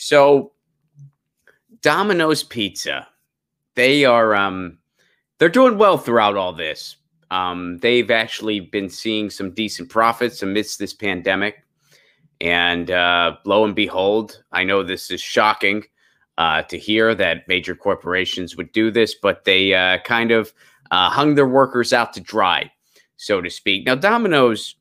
So Domino's Pizza, they are they're doing well throughout all this. They've actually been seeing some decent profits amidst this pandemic. And lo and behold, I know this is shocking to hear that major corporations would do this, but they kind of hung their workers out to dry, so to speak. Now, Domino's,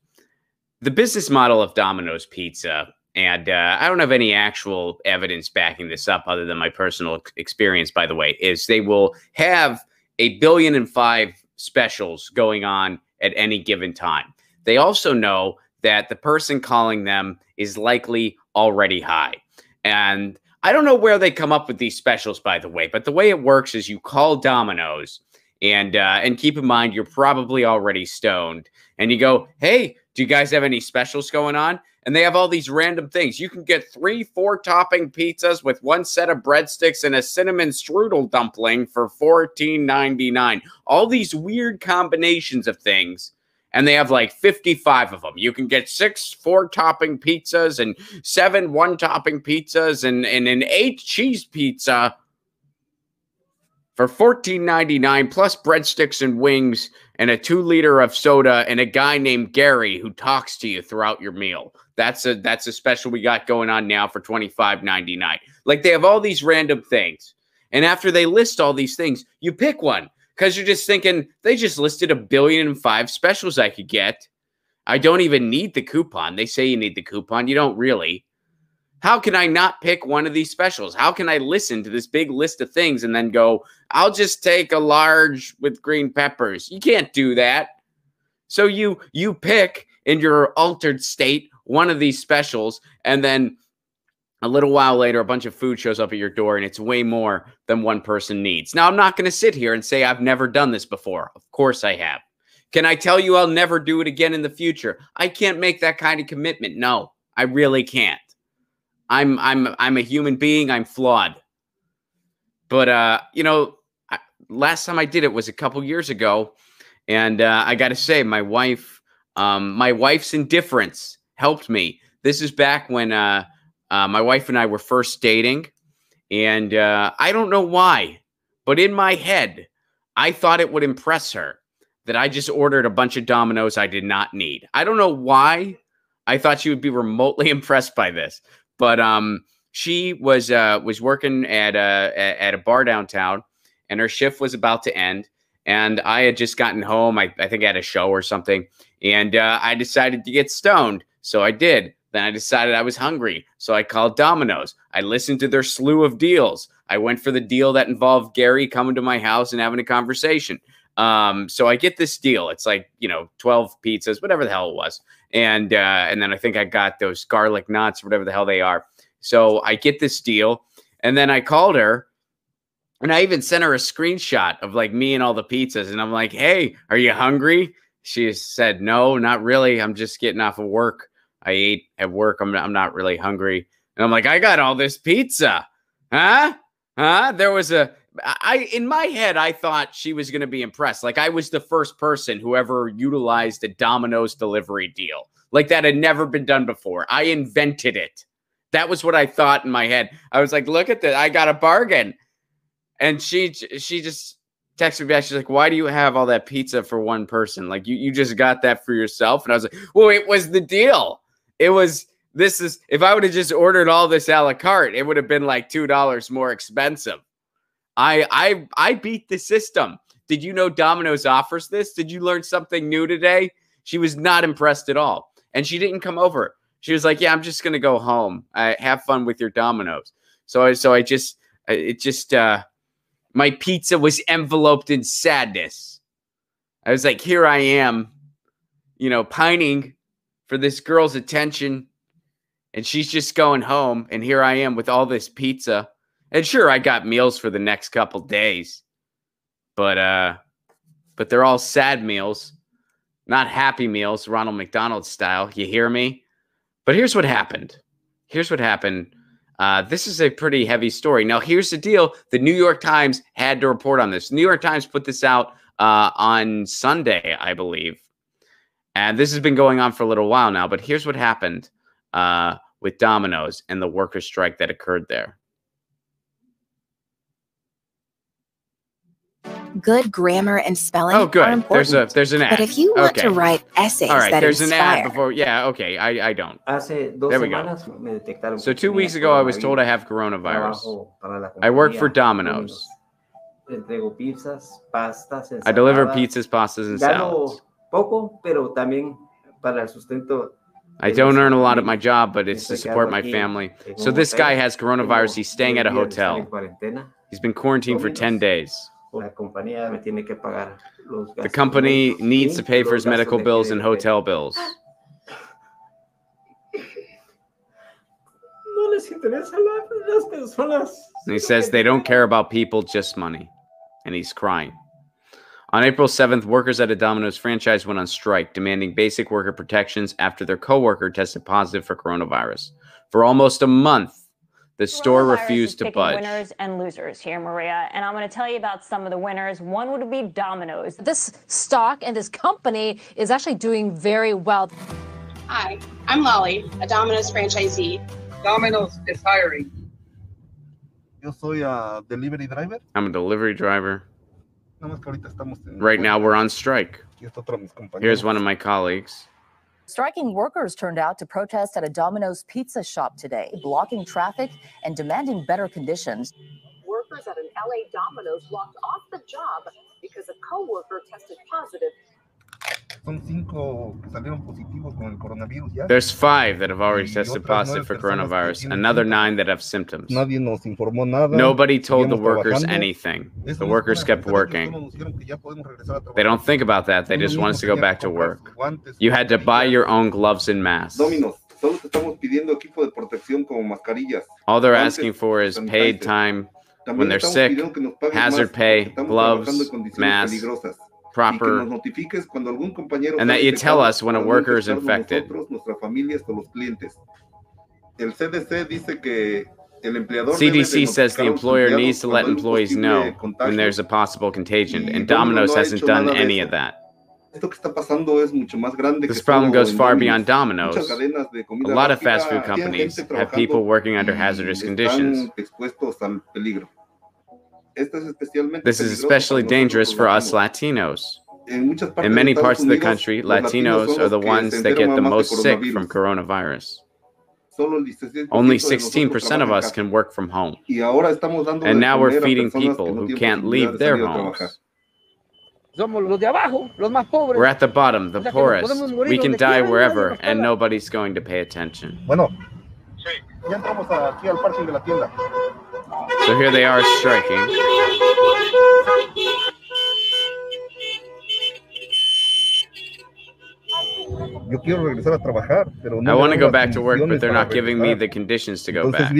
the business model of Domino's Pizza, and I don't have any actual evidence backing this up other than my personal experience, by the way, is they will have 1.5 billion specials going on at any given time. They also know that the person calling them is likely already high. And I don't know where they come up with these specials, by the way, but the way it works is you call Domino's and keep in mind, you're probably already stoned, and you go, hey, do you guys have any specials going on? And they have all these random things. You can get 3 4-topping pizzas with 1 set of breadsticks and a cinnamon strudel dumpling for $14.99. All these weird combinations of things. And they have like 55 of them. You can get 6 4-topping pizzas and 7 1-topping pizzas and an 8 cheese pizza for $14.99 plus breadsticks and wings and a 2-liter of soda and a guy named Gary who talks to you throughout your meal. That's a special we got going on now for $25.99. Like, they have all these random things. And after they list all these things, you pick one because you're just thinking, they just listed 1.5 billion specials I could get. I don't even need the coupon. They say you need the coupon. You don't really. How can I not pick one of these specials? How can I listen to this big list of things and then go, I'll just take a large with green peppers? You can't do that. So you pick in your altered state one of these specials, and then a little while later, a bunch of food shows up at your door, and it's way more than one person needs. Now, I'm not going to sit here and say I've never done this before. Of course I have. Can I tell you I'll never do it again in the future? I can't make that kind of commitment. No, I really can't. I'm a human being. I'm flawed. But, you know, last time I did it was a couple years ago, and I got to say, my wife's indifference helped me. This is back when my wife and I were first dating, and I don't know why, but in my head, I thought it would impress her that I just ordered a bunch of Domino's I did not need. I don't know why I thought she would be remotely impressed by this, but she was working at a bar downtown, and her shift was about to end, and I had just gotten home. I think I had a show or something, and I decided to get stoned, so I did. Then I decided I was hungry, so I called Domino's. I listened to their slew of deals. I went for the deal that involved Gary coming to my house and having a conversation. So I get this deal. It's like, 12 pizzas, whatever the hell it was. And then I think I got those garlic knots, whatever the hell they are. So I get this deal, and then I called her, and I even sent her a screenshot of like me and all the pizzas. And I'm like, hey, are you hungry? She said, no, not really. I'm just getting off of work. I ate at work. I'm not really hungry. And I'm like, I got all this pizza. Huh? There was in my head, I thought she was going to be impressed. Like, I was the first person who ever utilized a Domino's delivery deal. Like, that had never been done before. I invented it. That was what I thought in my head. I was like, look at that. I got a bargain. And she just texted me back. She's like, why do you have all that pizza for one person? Like, you just got that for yourself? And I was like, well, it was the deal. If I would have just ordered all this a la carte, it would have been like $2 more expensive. I beat the system. Did you know Domino's offers this? Did you learn something new today? She was not impressed at all. And she didn't come over. She was like, yeah, I'm just going to go home. Have fun with your Domino's. My pizza was enveloped in sadness. I was like, here I am, pining for this girl's attention, and she's just going home, and here I am with all this pizza. And sure, I got meals for the next couple days, but they're all sad meals, not happy meals, Ronald McDonald style. You hear me? But here's what happened. This is a pretty heavy story. Now, here's the deal. The New York Times had to report on this. The New York Times put this out on Sunday, I believe. And this has been going on for a little while now. But here's what happened. with Domino's and the worker strike that occurred there. Good grammar and spelling Oh, good. are important. There's an ad. But if you want to write essays All right, that there's inspire, an ad before. Yeah, okay. I don't. There we go. So 2 weeks ago, I was told I have coronavirus. I work for Domino's. I deliver pizzas, pastas, and salads. I don't earn a lot at my job, but it's to support my family. So this guy has coronavirus. He's staying at a hotel. He's been quarantined for 10 days. The company needs to pay for his medical bills and hotel bills. And he says they don't care about people, just money. And he's crying. On April 7th, workers at a Domino's franchise went on strike, demanding basic worker protections after their coworker tested positive for coronavirus. For almost a month, the store refused to budge. Winners and losers here, Maria, and I'm going to tell you about some of the winners. One would be Domino's. This stock and this company is actually doing very well. Hi, I'm Lolly, a Domino's franchisee. Domino's is hiring. Yo soy a delivery driver. I'm a delivery driver. Right now, we're on strike. Here's one of my colleagues. Striking workers turned out to protest at a Domino's pizza shop today, blocking traffic and demanding better conditions. Workers at an LA Domino's walked off the job because a co-worker tested positive. There's 5 that have already tested positive for coronavirus, another 9 that have symptoms. Nobody told the workers anything. The workers kept working. They don't think about that. They just want us to go back to work. You had to buy your own gloves and masks. All they're asking for is paid time when they're sick, hazard pay, gloves, masks, proper, and that you tell us when a worker is infected. CDC says the employer needs to let employees know when there's a possible contagion, and Domino's hasn't done any of that. This problem goes far beyond Domino's. A lot of fast food companies have people working under hazardous conditions. This is especially dangerous for us Latinos. In many parts of the country, Latinos are the ones that get the most sick from coronavirus. Only 16% of us can work from home. And now we're feeding people who can't leave their homes. We're at the bottom, the poorest. We can die wherever, and nobody's going to pay attention. So here they are striking. I want to go back to work, but they're not giving me the conditions to go back.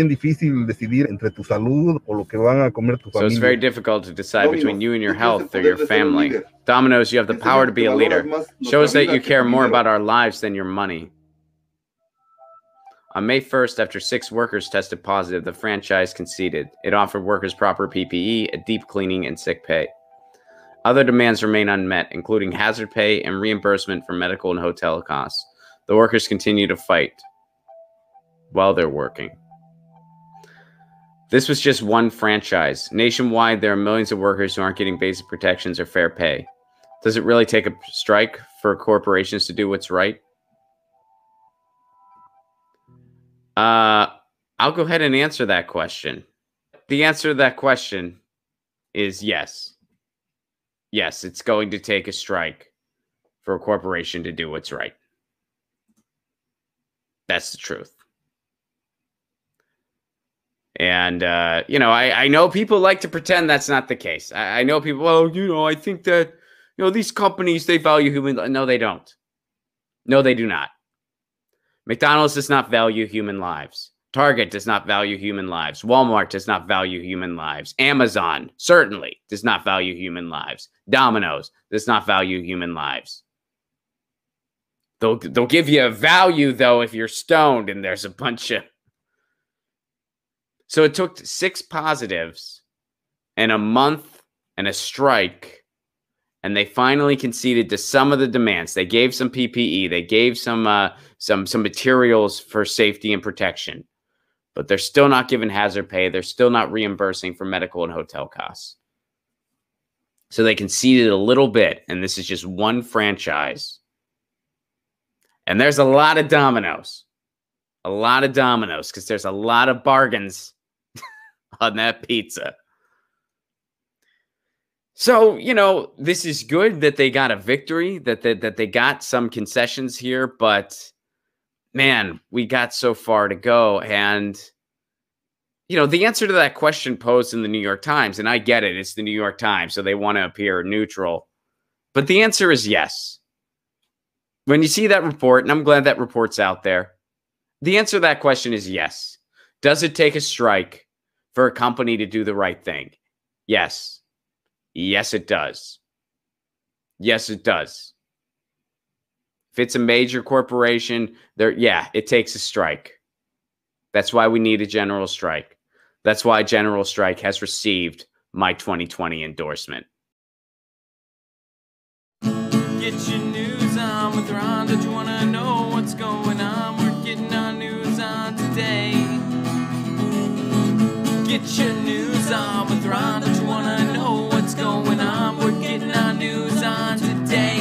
So it's very difficult to decide between you and your health or your family. Domino's, you have the power to be a leader. Show us that you care more about our lives than your money. On May 1st, after 6 workers tested positive, the franchise conceded. It offered workers proper PPE, a deep cleaning, and sick pay. Other demands remain unmet, including hazard pay and reimbursement for medical and hotel costs. The workers continue to fight while they're working. This was just one franchise. Nationwide, there are millions of workers who aren't getting basic protections or fair pay. Does it really take a strike for corporations to do what's right? I'll go ahead and answer that question. The answer to that question is yes. Yes, it's going to take a strike for a corporation to do what's right. That's the truth. And, I know people like to pretend that's not the case. I know people, I think that, these companies, they value human. No, they don't. No, they do not. McDonald's does not value human lives. Target does not value human lives. Walmart does not value human lives. Amazon certainly does not value human lives. Domino's does not value human lives. They'll give you a value, though, if you're stoned and there's a bunch of... So it took 6 positives and a month and a strike, and they finally conceded to some of the demands. They gave some PPE. They gave some materials for safety and protection. But they're still not giving hazard pay. They're still not reimbursing for medical and hotel costs. So they conceded a little bit, and this is just one franchise. And there's a lot of Domino's. A lot of Domino's, because there's a lot of bargains on that pizza. So, you know, this is good that they got a victory, that they got some concessions here, but man, we got so far to go. And, you know, the answer to that question posed in the New York Times, and I get it, it's the New York Times, so they want to appear neutral. But the answer is yes. When you see that report, and I'm glad that report's out there, the answer to that question is yes. Does it take a strike for a company to do the right thing? Yes. Yes, it does. Yes, it does. If it's a major corporation, it takes a strike. That's why we need a general strike. That's why general strike has received my 2020 endorsement. Get your news on with Ron. Don't you want to know what's going on? We're getting our news on today. Get your news on with Ron. Don't you want to know what's going on? We're getting our news on today.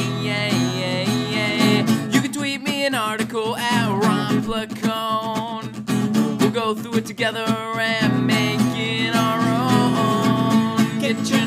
You can tweet me an article at Ron Placone. We'll go through it together and make it our own. Get your